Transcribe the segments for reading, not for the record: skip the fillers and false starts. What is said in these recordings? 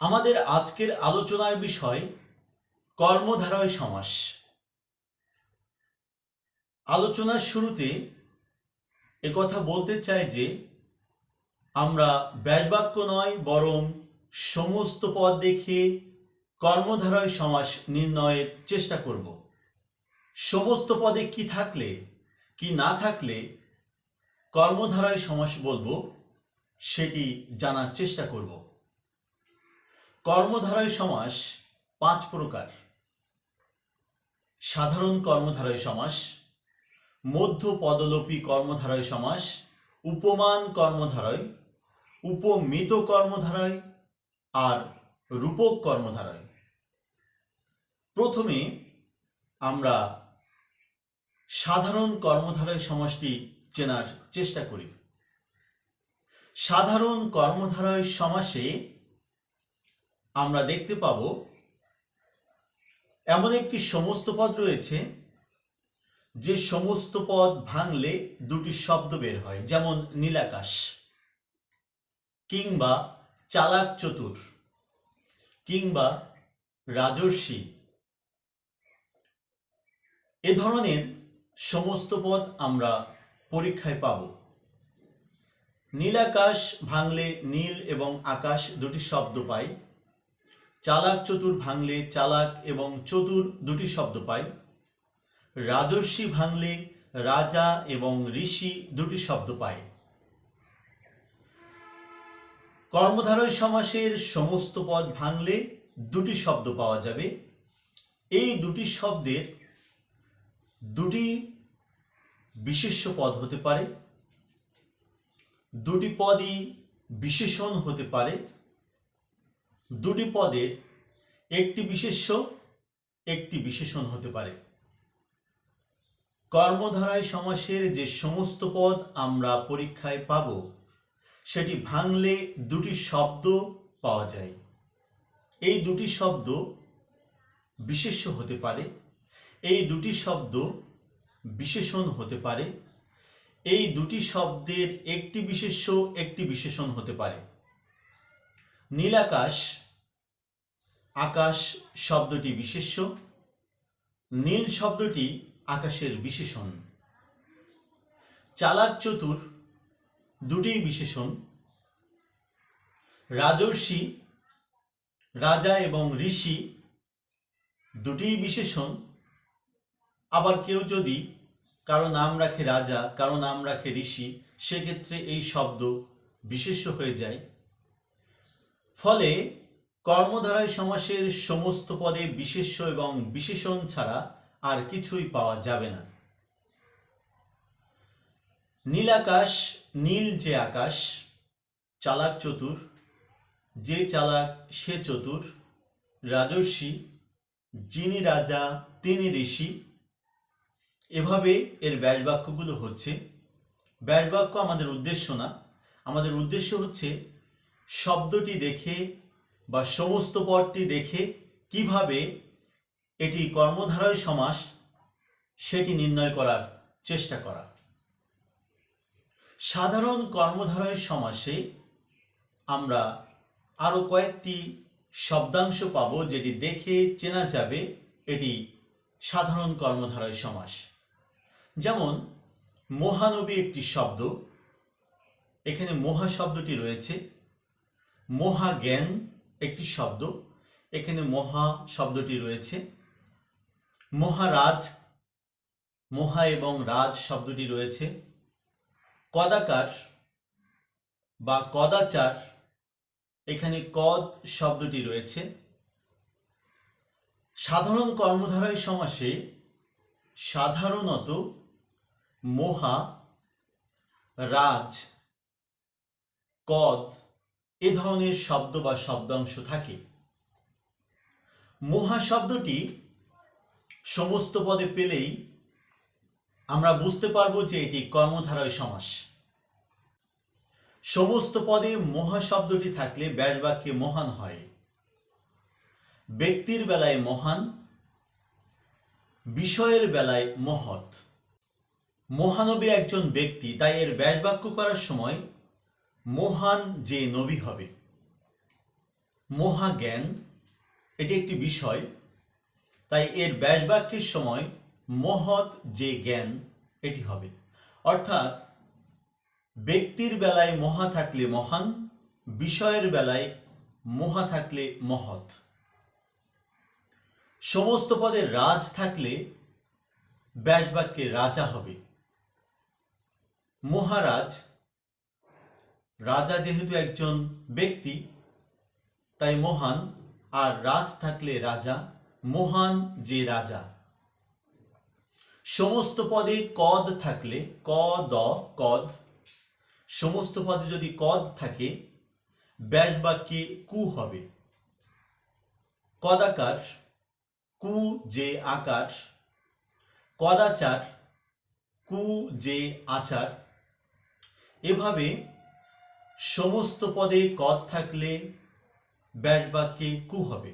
আমাদের আজকের আলোচনার বিষয় কর্মধারয় সমাস। আলোচনার শুরুতে একথা বলতে চাই যে আমরা ব্যাসবাক্য নয় বরং সমস্ত পদ দেখে কর্মধারয় সমাস নির্ণয়ের চেষ্টা করব। সমস্ত পদে কি থাকলে কি না থাকলে কর্মধারয় সমাস বলবো সেটি জানার চেষ্টা করব। কর্মধারয় সমাস 5 প্রকার: সাধারণ কর্মধারয় সমাস, মধ্য পদলোপী কর্মধারয় সমাস, উপমান কর্মধারয়, উপমিত কর্মধারয় আর রূপক কর্মধারয়। প্রথমে আমরা সাধারণ কর্মধারয় সমাসটি চেনার চেষ্টা করি। সাধারণ কর্মধারয় সমাসে আমরা দেখতে পাব এমন একটি সমস্ত পদ রয়েছে যে সমস্ত পদ ভাঙলে দুটি শব্দ বের হয়, যেমন নীলাকাশ কিংবা চালাক চতুর কিংবা রাজর্ষি। এ ধরনের সমস্ত পদ আমরা পরীক্ষায় পাব। নীলাকাশ ভাঙলে নীল এবং আকাশ দুটি শব্দ পাই, চালাক চতুর ভাঙলে চালাক এবং চতুর দুটি শব্দ পাই, রাজর্ষি ভাঙলে রাজা এবং ঋষি দুটি শব্দ পায়। কর্মধারয় সমাসের সমস্ত পদ ভাঙলে দুটি শব্দ পাওয়া যাবে। এই দুটি শব্দের দুটি বিশেষ্য পদ হতে পারে, দুটি পদই বিশেষণ হতে পারে, দুটি পদের একটি বিশেষ্য একটি বিশেষণ হতে পারে। কর্মধারয় সমাসের যে সমস্ত পদ আমরা পরীক্ষায় পাব সেটি ভাঙলে দুটি শব্দ পাওয়া যায়। এই দুটি শব্দ বিশেষ্য হতে পারে, এই দুটি শব্দ বিশেষণ হতে পারে, এই দুটি শব্দের একটি বিশেষ্য একটি বিশেষণ হতে পারে। নীলাকাশ, আকাশ শব্দটি বিশেষ্য, নীল শব্দটি আকাশের বিশেষণ। চালাক চতুর দুটি বিশেষণ। রাজর্ষি, রাজা এবং ঋষি দুটি বিশেষণ। আবার কেউ যদি কারো নাম রাখে রাজা, কারো নাম রাখে ঋষি, সেক্ষেত্রে এই শব্দ বিশেষ্য হয়ে যায়। ফলে কর্মধারয় সমাসের সমস্ত পদে বিশেষ্য এবং বিশেষণ ছাড়া আর কিছুই পাওয়া যাবে না। নীলাকাশ, নীল যে আকাশ, চালাক চতুর, যে চালাক সে চতুর, রাজর্ষি, যিনি রাজা তিনি ঋষি। এভাবে এর ব্যাসবাক্যগুলো হচ্ছে। ব্যাসবাক্য আমাদের উদ্দেশ্য না, আমাদের উদ্দেশ্য হচ্ছে শব্দটি দেখে বা সমস্ত পদটি দেখে কিভাবে এটি কর্মধারয় সমাস সেটি নির্ণয় করার চেষ্টা করা। সাধারণ কর্মধারয় সমাসে আমরা আরও কয়েকটি শব্দাংশ পাব যেটি দেখে চেনা যাবে এটি সাধারণ কর্মধারয় সমাস। যেমন মহানবী একটি শব্দ, এখানে মহা শব্দটি রয়েছে। মহাজ্ঞান একটি শব্দ, এখানে মহা শব্দটি রয়েছে। মহারাজ, মহা এবং রাজ শব্দটি রয়েছে। কদাকার বা কদাচার, এখানে কদ শব্দটি রয়েছে। সাধারণ কর্মধারয় সমাসে সাধারণত মহা, রাজ, কদ এ ধরনের শব্দ বা শব্দাংশ থাকে। মহা শব্দটি সমস্ত পদে পেলেই আমরা বুঝতে পারবো যে এটি কর্মধারয় সমাস। সমস্ত পদে মহা শব্দটি থাকলে ব্যাসবাক্যে মহান হয়। ব্যক্তির বেলায় মহান, বিষয়ের বেলায় মহৎ। মহানবী একজন ব্যক্তি, তাই এর ব্যাসবাক্য করার সময় মহান যে নবী হবে। মহাজ্ঞান এটি একটি বিষয়, তাই এর ব্যাসবাক্যের সময় মহৎ যে জ্ঞান এটি হবে। অর্থাৎ ব্যক্তির বেলায় মহা থাকলে মহান, বিষয়ের বেলায় মহা থাকলে মহৎ। সমস্ত পদে রাজ থাকলে ব্যাসবাক্যে রাজা হবে। মহারাজ, রাজা যেহেতু একজন ব্যক্তি তাই মহান, আর রাজ থাকলে রাজা, মহান যে রাজা। সমস্ত পদে কদ থাকলে কদ, সমস্ত পদে যদি কদ থাকে ব্যাসবাক্যে কু হবে। কদাকার, কু যে আকার, কদাচার, কু যে আচার। এভাবে সমস্ত পদে কদ থাকলে ব্যাসবাক্যে কু হবে।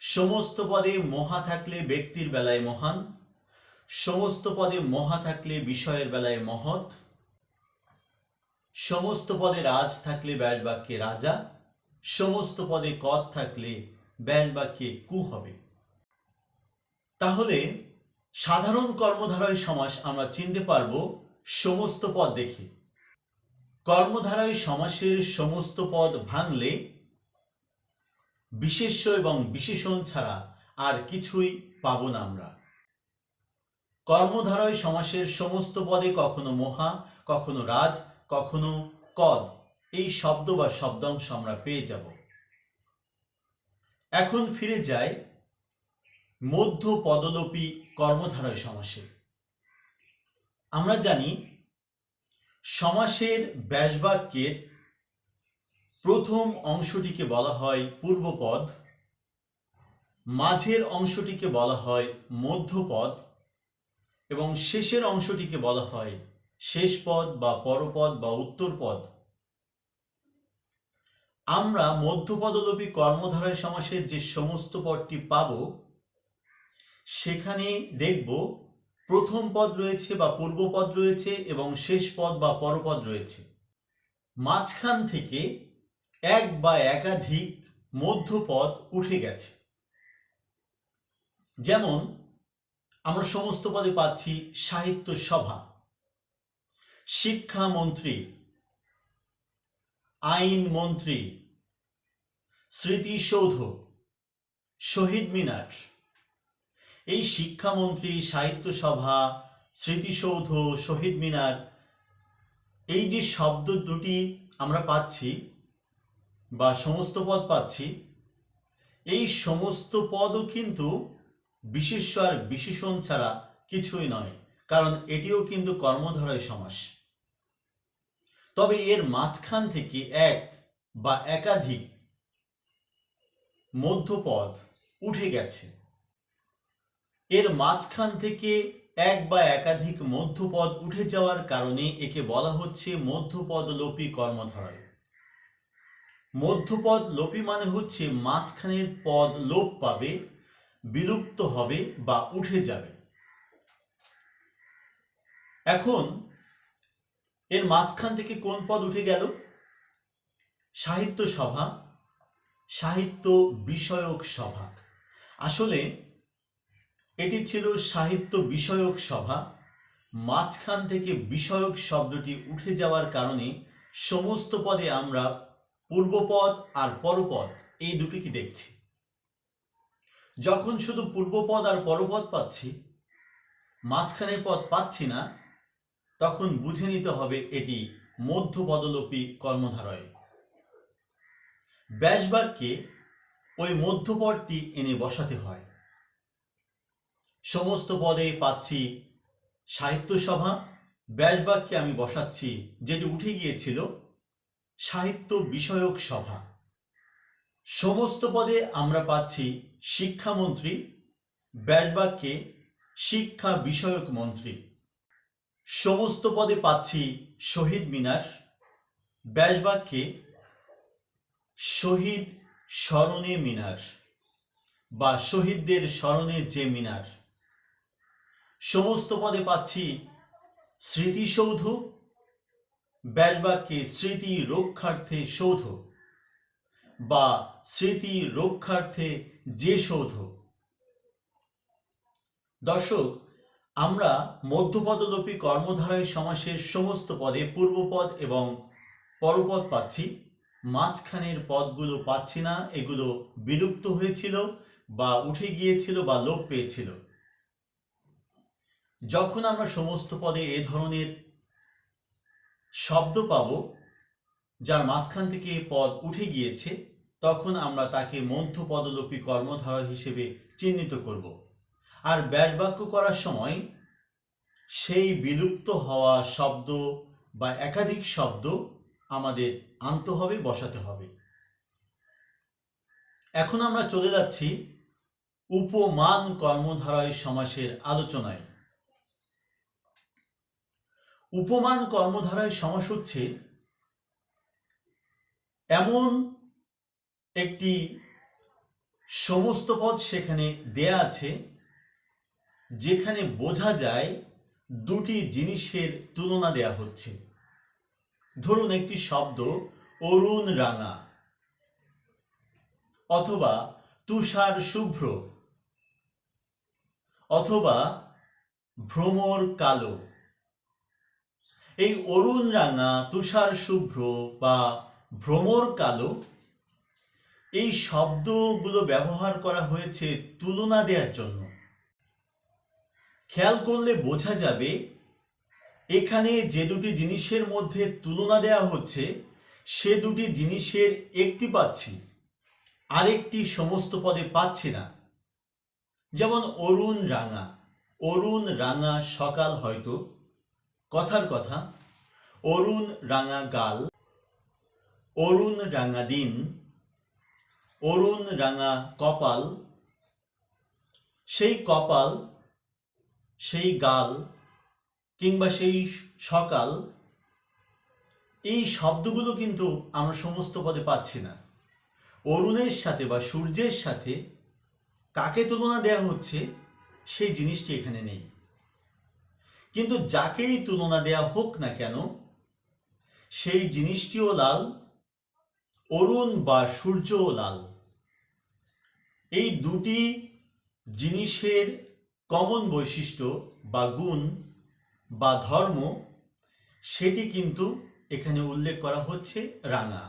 সমস্ত পদে মহা থাকলে ব্যক্তির বেলায় মহান, সমস্ত পদে মহা থাকলে বিষয়ের বেলায় মহৎ, সমস্ত পদে রাজ থাকলে ব্যাসবাক্যে রাজা, সমস্ত পদে কদ থাকলে ব্যাসবাক্যে কু হবে। তাহলে সাধারণ কর্মধারয় সমাস আমরা চিনতে পারব সমস্ত পদ দেখে। কর্মধারয় সমাসের সমস্ত পদ ভাঙলে বিশেষ্য এবং বিশেষণ ছাড়া আর কিছুই পাব না আমরা। কর্মধারয় সমাসের সমস্ত পদে কখনো মহা, কখনো রাজ, কখনো কদ এই শব্দ বা শব্দাংশ আমরা পেয়ে যাব। এখন ফিরে যাই মধ্য পদলোপী কর্মধারয় সমাসে। আমরা জানি সমাসের ব্যাসবাক্যের প্রথম অংশটিকে বলা হয় পূর্বপদ, মাঝের অংশটিকে বলা হয় মধ্যপদ এবং শেষের অংশটিকে বলা হয় শেষ পদ বা পরপদ বা উত্তরপদ। আমরা মধ্যপদলোপী কর্মধারয় সমাসের যে সমস্ত পদটি পাব সেখানে দেখব প্রথম পদ রয়েছে বা পূর্বপদ রয়েছে এবং শেষ পদ বা পরপদ রয়েছে। মাঝখান থেকে এক বা একাধিক মধ্যপদ উঠে গেছে। যেমন আমরা সমস্ত পদে পাচ্ছি সাহিত্য সভা, শিক্ষামন্ত্রী, আইন মন্ত্রী, স্মৃতিসৌধ, শহীদ মিনার। এই শিক্ষামন্ত্রী, সাহিত্য সভা, স্মৃতিসৌধ, শহীদ মিনার এই যে শব্দ দুটি আমরা পাচ্ছি বা সমস্ত পদ পাচ্ছি, এই সমস্ত পদও কিন্তু বিশেষ্য আর বিশেষণ ছাড়া কিছুই নয়, কারণ এটিও কিন্তু কর্মধারয় সমাস। তবে এর মাঝখান থেকে এক বা একাধিক মধ্যপদ উঠে গেছে। এর মাঝখান থেকে এক বা একাধিক মধ্যপদ উঠে যাওয়ার কারণে একে বলা হচ্ছে মধ্যপদলোপী কর্মধারয়। মধ্যপদ লোপী মানে হচ্ছে মাঝখানের পদ লোপ পাবে, বিলুপ্ত হবে বা উঠে যাবে। এখন এর মাঝখান থেকে কোন পদ উঠে গেল? সাহিত্য সভা, সাহিত্য বিষয়ক সভা। আসলে এটি ছিল সাহিত্য বিষয়ক সভা। মাঝখান থেকে বিষয়ক শব্দটি উঠে যাওয়ার কারণে সমস্ত পদে আমরা পূর্বপদ আর পরপদ এই দুটিকে দেখছি। যখন শুধু পূর্বপদ আর পরপদ পাচ্ছি, মাঝখানের পদ পাচ্ছি না, তখন বুঝে নিতে হবে এটি মধ্যপদলোপী কর্মধারয়। ব্যাসবাক্যে ওই মধ্যপদটি এনে বসাতে হয়। সমস্ত পদে পাচ্ছি সাহিত্য সভা, ব্যাসবাক্যে আমি বসাচ্ছি যেটি উঠে গিয়েছিল সাহিত্য বিষয়ক সভা। সমস্ত পদে আমরা পাচ্ছি শিক্ষামন্ত্রী, ব্যাসবাক্যে শিক্ষা বিষয়ক মন্ত্রী। সমস্ত পদে পাচ্ছি শহীদ মিনার, ব্যাসবাক্যে শহীদ স্মরণে মিনার বা শহীদদের স্মরণে যে মিনার। সমস্ত পদে পাচ্ছি স্মৃতিসৌধ, ব্যাসবাক্যে স্মৃতি রক্ষার্থে সৌধ। বা স্মৃতি রক্ষার্থে যে সৌধ। দর্শক, আমরা মধ্যপদলোপী কর্মধারয় সমাসের সমস্ত পদে পূর্বপদ এবং পরপদ পাচ্ছি, মাঝখানের পদগুলো পাচ্ছি না। এগুলো বিলুপ্ত হয়েছিল বা উঠে গিয়েছিল বা লোপ পেয়েছিল। যখন আমরা সমস্ত পদে এ ধরনের শব্দ পাব যার মাঝখান থেকে পদ উঠে গিয়েছে, তখন আমরা তাকে মধ্যপদলোপী কর্মধারয় হিসেবে চিহ্নিত করব। আর ব্যাসবাক্য করার সময় সেই বিলুপ্ত হওয়া শব্দ বা একাধিক শব্দ আমাদের আনতে হবে, বসাতে হবে। এখন আমরা চলে যাচ্ছি উপমান কর্মধারয় সমাসের আলোচনায়। উপমান কর্মধারয় সমাস হচ্ছে এমন একটি সমস্ত পদ সেখানে দেয়া আছে যেখানে বোঝা যায় দুটি জিনিসের তুলনা দেয়া হচ্ছে। ধরুন একটি শব্দ অরুণ রাঙা, অথবা তুষার শুভ্র, অথবা ভ্রমর কালো। এই অরুণ রাঙা, তুষার শুভ্র বা ভ্রমর কালো, এই শব্দগুলো ব্যবহার করা হয়েছে তুলনা দেওয়ার জন্য। খেয়াল করলে বোঝা যাবে এখানে যে দুটি জিনিসের মধ্যে তুলনা দেওয়া হচ্ছে সে দুটি জিনিসের একটি পাচ্ছি, আরেকটি সমস্ত পদে পাচ্ছি না। যেমন অরুণ রাঙা, অরুণ রাঙা সকাল, হয়তো কথার কথা অরুণ রাঙা গাল, অরুণ রাঙা দিন, অরুণ রাঙা কপাল। সেই কপাল, সেই গাল কিংবা সেই সকাল, এই শব্দগুলো কিন্তু আমরা সমস্ত পদে পাচ্ছি না। অরুণের সাথে বা সূর্যের সাথে কাকে তুলনা দেওয়া হচ্ছে সেই জিনিসটি এখানে নেই। কিন্তু যাকেই তুলনা দেওয়া হোক না কেন সেই জিনিসটিও লাল, অরুণ বা সূর্যও লাল। এই দুটি জিনিসের কমন বৈশিষ্ট্য বা গুণ বা ধর্ম, সেটি কিন্তু এখানে উল্লেখ করা হচ্ছে রাঙা।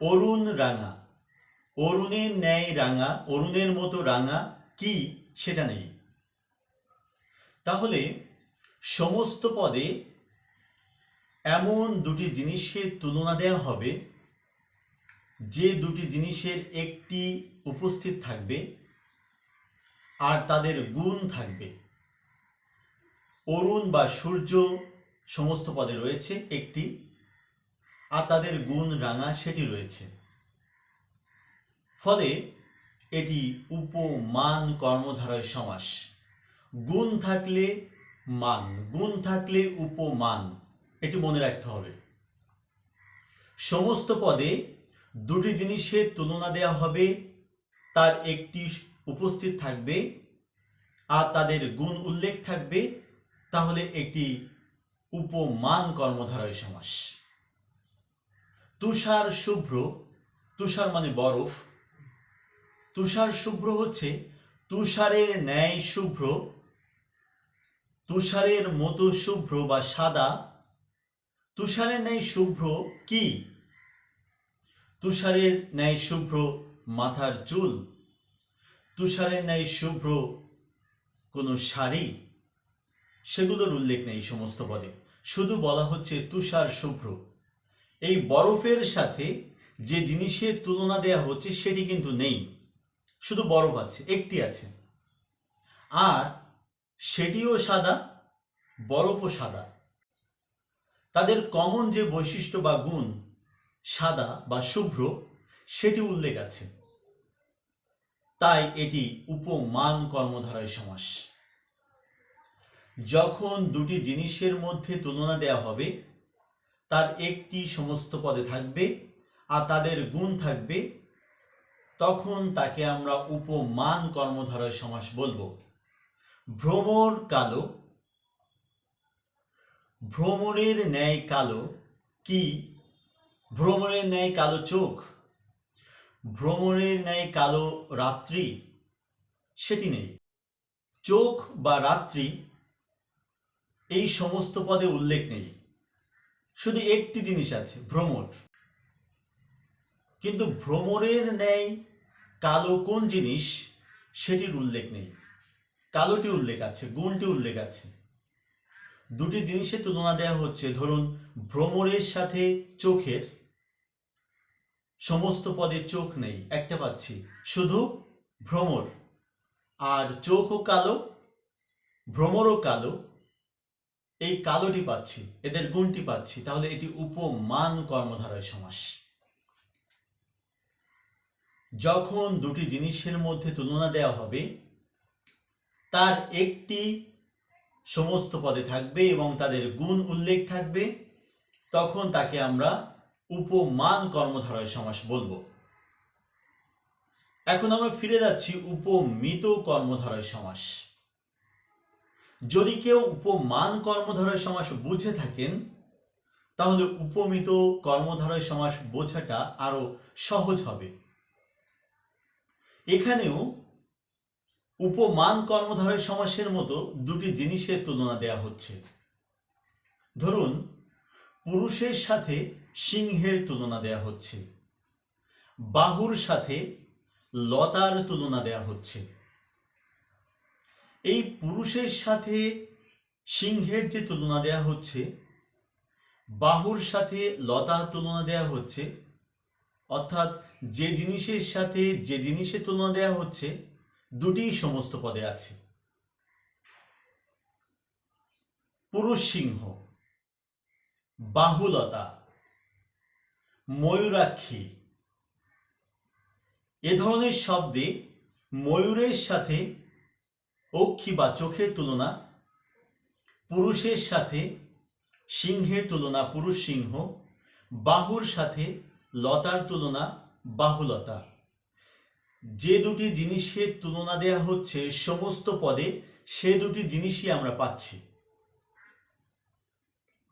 অরুণ রাঙা, অরুণের ন্যায় রাঙা, অরুণের মতো রাঙা কি সেটা নেই। তাহলে সমস্ত পদে এমন দুটি জিনিসের তুলনা দেওয়া হবে যে দুটি জিনিসের একটি উপস্থিত থাকবে আর তাদের গুণ থাকবে। অরুণ বা সূর্য সমস্ত পদে রয়েছে একটি, আর তাদের গুণ রাঙা সেটি রয়েছে। ফলে এটি উপমান কর্মধারয় সমাস। গুণ থাকলে মান, গুণ থাকলে উপমান, এটি মনে রাখতে হবে। সমস্ত পদে দুটি জিনিসের তুলনা দেওয়া হবে, তার একটি উপস্থিত থাকবে আর তাদের গুণ উল্লেখ থাকবে, তাহলে একটি উপমান কর্মধারয় সমাস। তুষার শুভ্র, তুষার মানে বরফ, তুষার শুভ্র হচ্ছে তুষারের ন্যায় শুভ্র, তুষারের মতো শুভ্র বা সাদা। তুষারের ন্যায় শুভ্র কি? তুষারের ন্যায় শুভ্র মাথার চুল, তুষারের ন্যায় শুভ্র কোনো শাড়ি, সেগুলোর উল্লেখ নেই সমস্ত পদে। শুধু বলা হচ্ছে তুষার শুভ্র। এই বরফের সাথে যে জিনিসের তুলনা দেয়া হচ্ছে সেটি কিন্তু নেই, শুধু বরফ আছে, একটি আছে, আর সেটিও সাদা, বরফও সাদা। তাদের কমন যে বৈশিষ্ট্য বা গুণ সাদা বা শুভ্র সেটি উল্লেখ আছে, তাই এটি উপমান কর্মধারয় সমাস। যখন দুটি জিনিসের মধ্যে তুলনা দেওয়া হবে তার একটি সমস্ত পদে থাকবে আর তাদের গুণ থাকবে, তখন তাকে আমরা উপমান কর্মধারয় সমাস বলবো। ভ্রমর কালো, ভ্রমরের ন্যায় কালো কি? ভ্রমরের ন্যায় কালো চোখ, ভ্রমরের ন্যায় কালো রাত্রি, সেটি নেই। চোখ বা রাত্রি এই সমস্ত পদে উল্লেখ নেই, শুধু একটি জিনিস আছে, ভ্রমর। কিন্তু ভ্রমরের ন্যায় কালো কোন জিনিস সেটির উল্লেখ নেই। কালোটি উল্লেখ আছে, গুণটি উল্লেখ আছে। দুটি জিনিসের তুলনা দেওয়া হচ্ছে। ধরুন, ভ্রমরের সাথে চোখের সমস্ত পদে চোখ নেই, একটা পাচ্ছি, শুধু ভ্রমর। আর চোখও কালো, ভ্রমরও কালো, এই কালোটি পাচ্ছি, এদের গুণটি পাচ্ছি। তাহলে এটি উপমান কর্মধারয় সমাস। যখন দুটি জিনিসের মধ্যে তুলনা দেওয়া হবে, তার একটি সমস্ত পদে থাকবে এবং তাদের গুণ উল্লেখ থাকবে, তখন তাকে আমরা উপমান কর্মধারয় সমাস বলবো। এখন আমরা ফিরে যাচ্ছি উপমিত কর্মধারয় সমাস। যদি কেউ উপমান কর্মধারয় সমাস বুঝে থাকেন, তাহলে উপমিত কর্মধারয় সমাস বোঝাটা আরো সহজ হবে। এখানেও উপমান কর্মধারয় সমাসের মতো দুটি জিনিসের তুলনা দেয়া হচ্ছে। ধরুন, পুরুষের সাথে সিংহের তুলনা দেয়া হচ্ছে, বাহুর সাথে লতার তুলনা দেয়া হচ্ছে। এই পুরুষের সাথে সিংহের যে তুলনা দেয়া হচ্ছে, বাহুর সাথে লতার তুলনা দেয়া হচ্ছে, অর্থাৎ যে জিনিসের সাথে যে জিনিসের তুলনা দেয়া হচ্ছে, দুটিই সমস্ত পদে আছে। পুরুষ সিংহ, বাহুলতা, ময়ূরাক্ষী, এ ধরনের শব্দে ময়ূরের সাথে অক্ষী বা চোখের তুলনা, পুরুষের সাথে সিংহের তুলনা পুরুষ সিংহ, বাহুর সাথে লতার তুলনা বাহুলতা। যে দুটি জিনিসের তুলনা দেয়া হচ্ছে সমস্ত পদে, সে দুটি জিনিসই আমরা পাচ্ছি,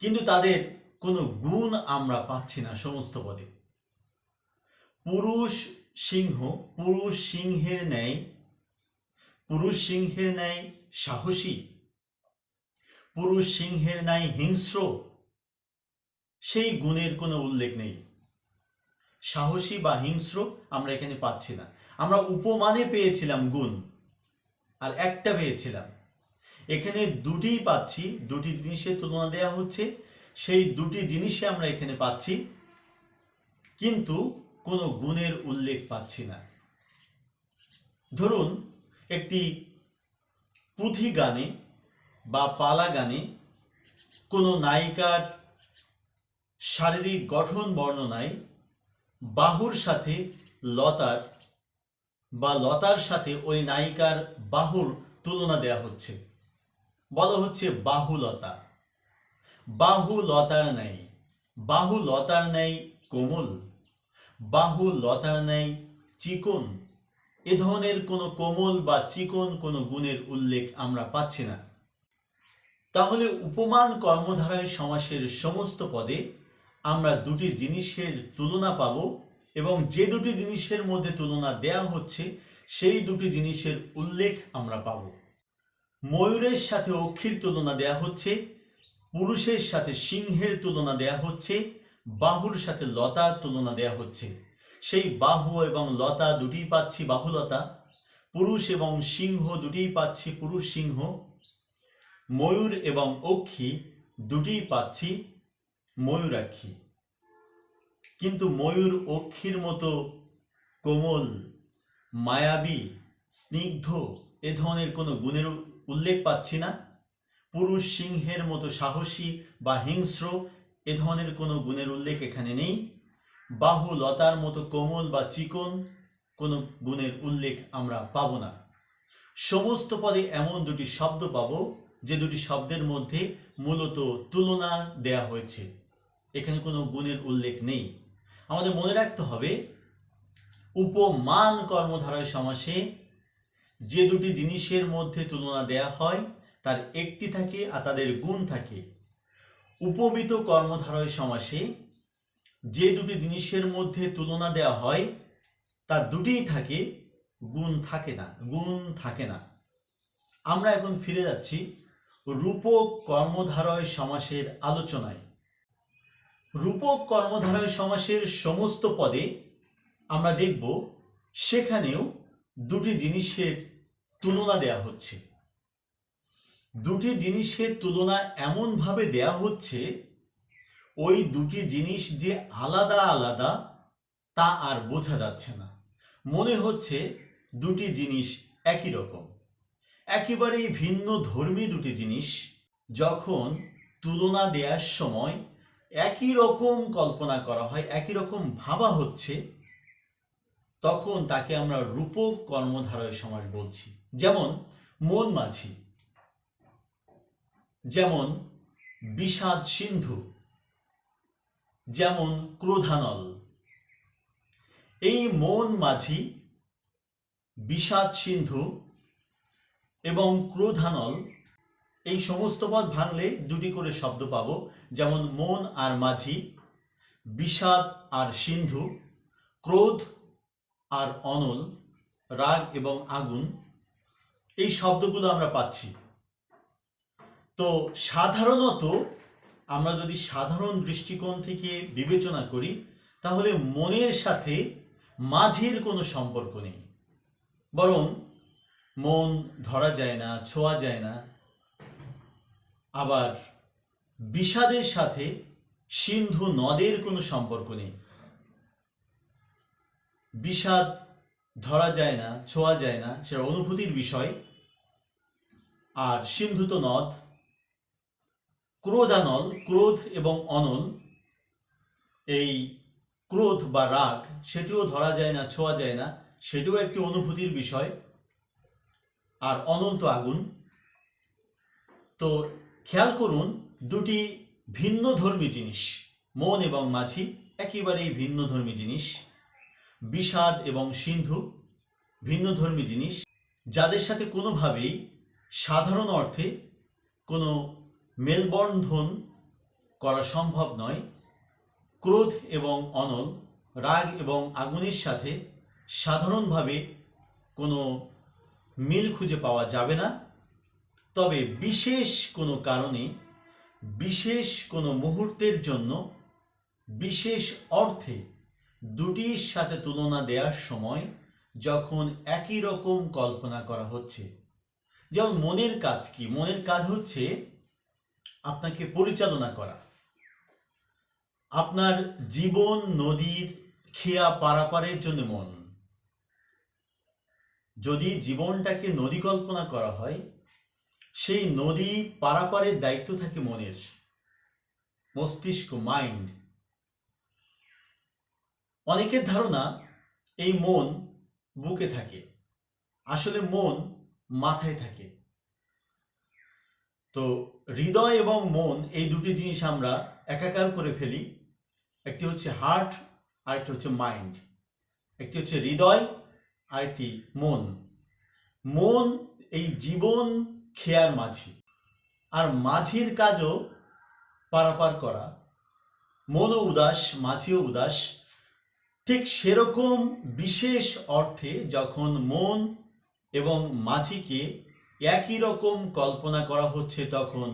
কিন্তু তাদের কোনো গুণ আমরা পাচ্ছি না সমস্ত পদে। পুরুষ সিংহ পুরুষ সিংহের ন্যায় সাহসী, পুরুষ সিংহের ন্যায় হিংস্র, সেই গুণের কোনো উল্লেখ নেই। সাহসী বা হিংস্র আমরা এখানে পাচ্ছি না। আমরা উপমানে পেয়েছিলাম গুণ, আর একটা পেয়েছিলাম। এখানে দুটিই পাচ্ছি, দুটি জিনিসের তুলনা দেওয়া হচ্ছে, সেই দুটি জিনিসই আমরা এখানে পাচ্ছি, কিন্তু কোনো গুণের উল্লেখ পাচ্ছি না। ধরুন, একটি পুঁথি গানে বা পালা গানে কোনো নায়িকার শারীরিক গঠন বর্ণনায় বাহুর সাথে লতার বা লতার সাথে ওই নায়িকার বাহুর তুলনা দেয়া হচ্ছে, বলা হচ্ছে বাহুলতা। বাহুলতার ন্যায়, বাহুলতার ন্যায় কোমল, বাহুলতার ন্যায় চিকন, এ ধরনের কোনো কোমল বা চিকন কোনো গুণের উল্লেখ আমরা পাচ্ছি না। তাহলে উপমান কর্মধারয় সমাসের সমস্ত পদে আমরা দুটি জিনিসের তুলনা পাব, এবং যে দুটি জিনিসের মধ্যে তুলনা দেয়া হচ্ছে সেই দুটি জিনিসের উল্লেখ আমরা পাব। ময়ূরের সাথে অক্ষীর তুলনা দেয়া হচ্ছে, পুরুষের সাথে সিংহের তুলনা দেয়া হচ্ছে, বাহুর সাথে লতার তুলনা দেয়া হচ্ছে। সেই বাহু এবং লতা দুটিই পাচ্ছি বাহুলতা, পুরুষ এবং সিংহ দুটিই পাচ্ছি পুরুষ সিংহ, ময়ূর এবং অক্ষী দুটিই পাচ্ছি ময়ূরাক্ষী। কিন্তু ময়ূর অক্ষীর মতো কোমল, মায়াবী, স্নিগ্ধ, এ ধরনের কোনো গুণের উল্লেখ পাচ্ছি না। পুরুষ সিংহের মতো সাহসী বা হিংস্র, এ ধরনের কোনো গুণের উল্লেখ এখানে নেই। বাহু লতার মতো কোমল বা চিকন, কোনো গুণের উল্লেখ আমরা পাব না। সমস্ত পদে এমন দুটি শব্দ পাব যে দুটি শব্দের মধ্যে মূলত তুলনা দেয়া হয়েছে, এখানে কোনো গুণের উল্লেখ নেই। আমাদের মনে রাখতে হবে, উপমান কর্মধারয় সমাসে যে দুটি জিনিসের মধ্যে তুলনা দেয়া হয় তার একটি থাকে আর তাদের গুণ থাকে। উপমিত কর্মধারয় সমাসে যে দুটি জিনিসের মধ্যে তুলনা দেওয়া হয় তা দুটিই থাকে, গুণ থাকে না। আমরা এখন ফিরে যাচ্ছি রূপক কর্মধারয় সমাসের আলোচনায়। রূপক কর্মধারয় সমাসের সমস্ত পদে আমরা দেখব সেখানেও দুটি জিনিসের তুলনা দেয়া হচ্ছে। দুটি জিনিসের তুলনা এমনভাবে দেয়া হচ্ছে ওই দুটি জিনিস যে আলাদা আলাদা তা আর বোঝা যাচ্ছে না, মনে হচ্ছে দুটি জিনিস একই রকম। একেবারেই ভিন্ন ধর্মী দুটি জিনিস যখন তুলনা দেওয়ার সময় একই রকম কল্পনা করা হয়, একই রকম ভাবা হচ্ছে, তখন তাকে আমরা রূপক কর্মধারয় সমাস বলছি। যেমন মন মাঝি, যেমন বিষাদ সিন্ধু, যেমন ক্রোধানল। এই মন মাঝি, বিষাদ সিন্ধু এবং ক্রোধানল, এই সমস্ত পদ ভাঙলে দুটি করে শব্দ পাবো, যেমন মন আর মাঝি, বিষাদ আর সিন্ধু, ক্রোধ আর অনল, রাগ এবং আগুন, এই শব্দগুলো আমরা পাচ্ছি। তো সাধারণত আমরা যদি সাধারণ দৃষ্টিকোণ থেকে বিবেচনা করি তাহলে মনের সাথে মাঝির কোনো সম্পর্ক নেই, বরং মন ধরা যায় না, ছোঁয়া যায় না। আবার বিষাদের সাথে সিন্ধু নদের কোনো সম্পর্ক নেই। বিষাদ ধরা যায় না, ছোঁয়া যায় না, সেটা অনুভূতির বিষয়। আর সিন্ধু তো নদ। ক্রোধানল, ক্রোধ এবং অনল, এই ক্রোধ বা রাগ সেটিও ধরা যায় না, ছোঁয়া যায় না, সেটিও একটি অনুভূতির বিষয়। আর অনল তো আগুন। তো খেয়াল করুন, দুটি ভিন্ন ধর্মী জিনিস, মন এবং মাঝি একেবারেই ভিন্ন ধর্মী জিনিস। বিষাদ এবং সিন্ধু ভিন্ন ধর্মী জিনিস, যাদের সাথে কোনোভাবেই সাধারণ অর্থে কোনো মেলবন্ধন করা সম্ভব নয়। ক্রোধ এবং অনল, রাগ এবং আগুনের সাথে সাধারণভাবে কোনো মিল খুঁজে পাওয়া যাবে না। তবে বিশেষ কোনো কারণে, বিশেষ কোনো মুহূর্তের জন্য, বিশেষ অর্থে দুটির সাথে তুলনা দেওয়ার সময় যখন একই রকম কল্পনা করা হচ্ছে। যেমন মনের কাজ কি? মনের কাজ হচ্ছে আপনাকে পরিচালনা করা। আপনার জীবন নদীর খেয়া পারাপারের জন্য মন। যদি জীবনটাকে নদী কল্পনা করা হয়, সেই নদী পারাপারের দায়িত্ব থাকে মনের, মস্তিষ্ক, মাইন্ড। অনেকের ধারণা এই মন বুকে থাকে, আসলে মন মাথায় থাকে। তো হৃদয় এবং মন এই দুটি জিনিস আমরা একাকার করে ফেলি। একটি হচ্ছে হার্ট আর একটি হচ্ছে মাইন্ড। একটি হচ্ছে হৃদয় আর একটি মন। মন এই জীবন খেয়ার মাঝি, আর মাঝির কাজও পারাপার করা। মনও উদাস, মাঝিও উদাস। ঠিক সেরকম বিশেষ অর্থে যখন মন এবং মাঝিকে একই রকম কল্পনা করা হচ্ছে তখন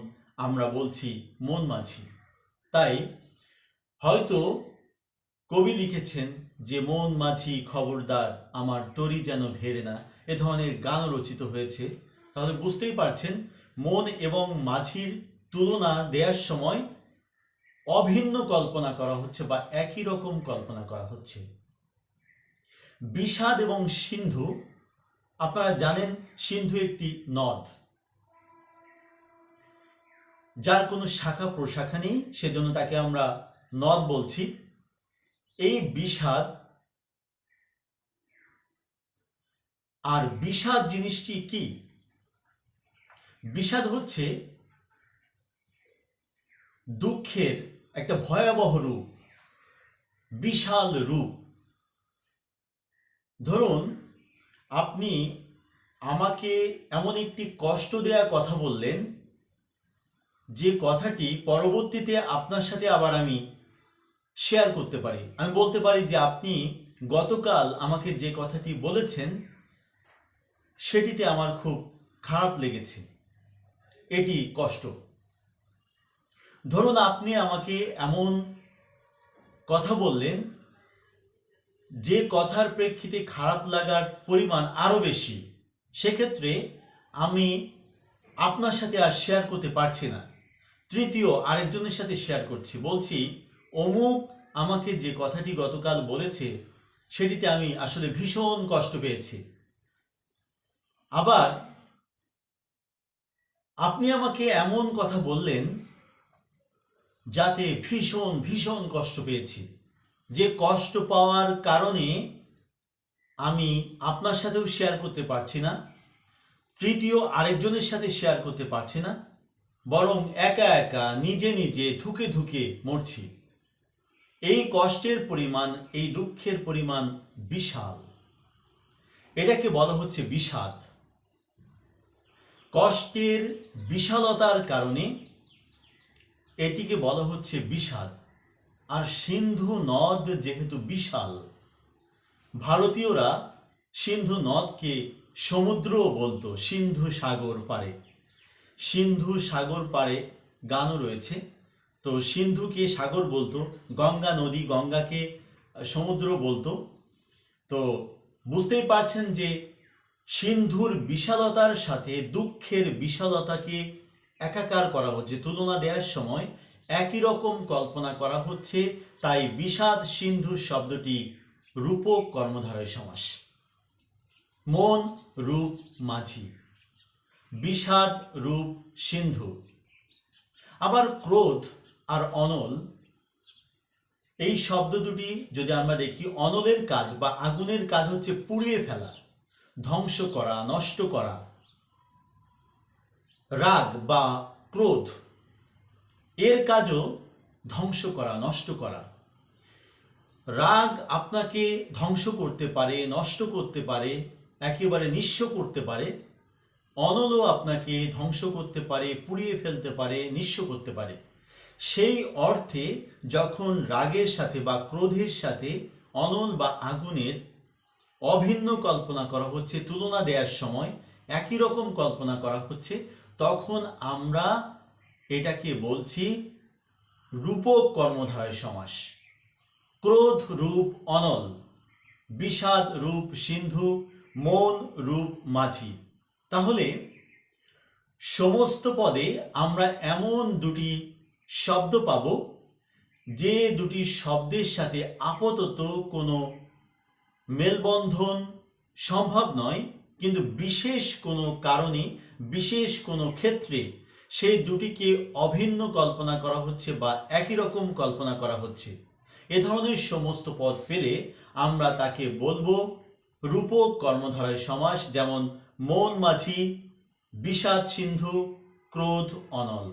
আমরা বলছি মন মাঝি। তাই হয়তো কবি লিখেছেন যে মন মাঝি খবরদার আমার তরি যেন ভেড়ে না, এ ধরনের গান রচিত হয়েছে। তাহলে বুঝতেই পারছেন মন এবং মাঝির তুলনা দেওয়ার সময় অভিন্ন কল্পনা করা হচ্ছে বা একই রকম কল্পনা করা হচ্ছে। বিষাদ এবং সিন্ধু, আপনারা জানেন সিন্ধু একটি নদ, যার কোনো শাখা প্রশাখা নেই, সেজন্য তাকে আমরা নদ বলছি। এই বিষাদ, আর বিষাদ জিনিসটি কি? বিষাদ হচ্ছে দুঃখের একটা ভয়াবহ রূপ, বিশাল রূপ। ধরুন আপনি আমাকে এমন একটি কষ্ট দেয়া কথা বললেন যে কথাটি পরবর্তীতে আপনার সাথে আবার আমি শেয়ার করতে পারি। আমি বলতে পারি যে আপনি গতকাল আমাকে যে কথাটি বলেছেন সেটিতে আমার খুব খারাপ লেগেছে, এটি কষ্ট। ধরুন আপনি আমাকে এমন কথা বললেন যে কথার প্রেক্ষিতে খারাপ লাগার পরিমাণ আরও বেশি, সেক্ষেত্রে আমি আপনার সাথে আর শেয়ার করতে পারছি না, তৃতীয় আরেকজনের সাথে শেয়ার করছি, বলছি অমুক আমাকে যে কথাটি গতকাল বলেছে সেটিতে আমি আসলে ভীষণ কষ্ট পেয়েছি। আবার আপনি আমাকে এমন কথা বললেন যাতে ভীষণ ভীষণ কষ্ট পেয়েছি, যে কষ্ট পাওয়ার কারণে আমি আপনার সাথেও শেয়ার করতে পারছি না, তৃতীয় আরেকজনের সাথে শেয়ার করতে পারছি না, বরং একা একা নিজে নিজে ধুকে ধুকে মরছি। এই কষ্টের পরিমাণ, এই দুঃখের পরিমাণ বিশাল। এটাকে বলা হচ্ছে বিষাদ। কষ্টের বিশালতার কারণে এটিকে বলা হচ্ছে বিষাদ। আর সিন্ধু নদ যেহেতু বিশাল, ভারতীয়রা সিন্ধু নদকে সমুদ্রও বলতো, সিন্ধু সাগর পারে। সিন্ধু সাগর পারে গানও রয়েছে। তো সিন্ধুকে সাগর বলতো, গঙ্গা নদী, গঙ্গাকে সমুদ্র বলতো। তো বুঝতেই পারছেন যে সিন্ধুর বিশালতার সাথে দুঃখের বিশালতাকে একাকার করা হচ্ছে, তুলনা দেওয়ার সময় একই রকম কল্পনা করা হচ্ছে। তাই বিষাদ সিন্ধু শব্দটি রূপক কর্মধারয় সমাস। মন রূপ মাঝি, বিষাদ রূপ সিন্ধু। আবার ক্রোধ আর অনল, এই শব্দ দুটি যদি আমরা দেখি, অনলের কাজ বা আগুনের কাজ হচ্ছে পুড়িয়ে ফেলা, ধ্বংস করা, নষ্ট করা। রাগ বা ক্রোধ, এর কাজও ধ্বংস করা, নষ্ট করা। রাগ আপনাকে ধ্বংস করতে পারে, নষ্ট করতে পারে, একেবারে নিঃস্ব করতে পারে। অনলও আপনাকে ধ্বংস করতে পারে, পুড়িয়ে ফেলতে পারে, নিঃস্ব করতে পারে। সেই অর্থে যখন রাগের সাথে বা ক্রোধের সাথে অনল বা আগুনের অভিন্ন কল্পনা করা হচ্ছে, তুলনা দেওয়ার সময় একই রকম কল্পনা করা হচ্ছে, তখন আমরা এটাকে বলছি রূপক কর্মধারয় সমাস। ক্রোধ রূপ অনল, বিষাদ রূপ সিন্ধু, মন রূপ মাঝি। তাহলে সমস্ত পদে আমরা এমন দুটি শব্দ পাব যে দুটি শব্দের সাথে আপাতত কোনো মেলবন্ধন সম্ভব নয়, কিন্তু বিশেষ কোনো কারণে, বিশেষ কোনো ক্ষেত্রে সেই দুটিকে অভিন্ন কল্পনা করা হচ্ছে বা একই রকম কল্পনা করা হচ্ছে। এ ধরনের সমস্ত পদ পেলে আমরা তাকে বলবো রূপক কর্মধারয় সমাস। যেমন মন মাঝি, বিষাদ সিন্ধু, ক্রোধ অনল।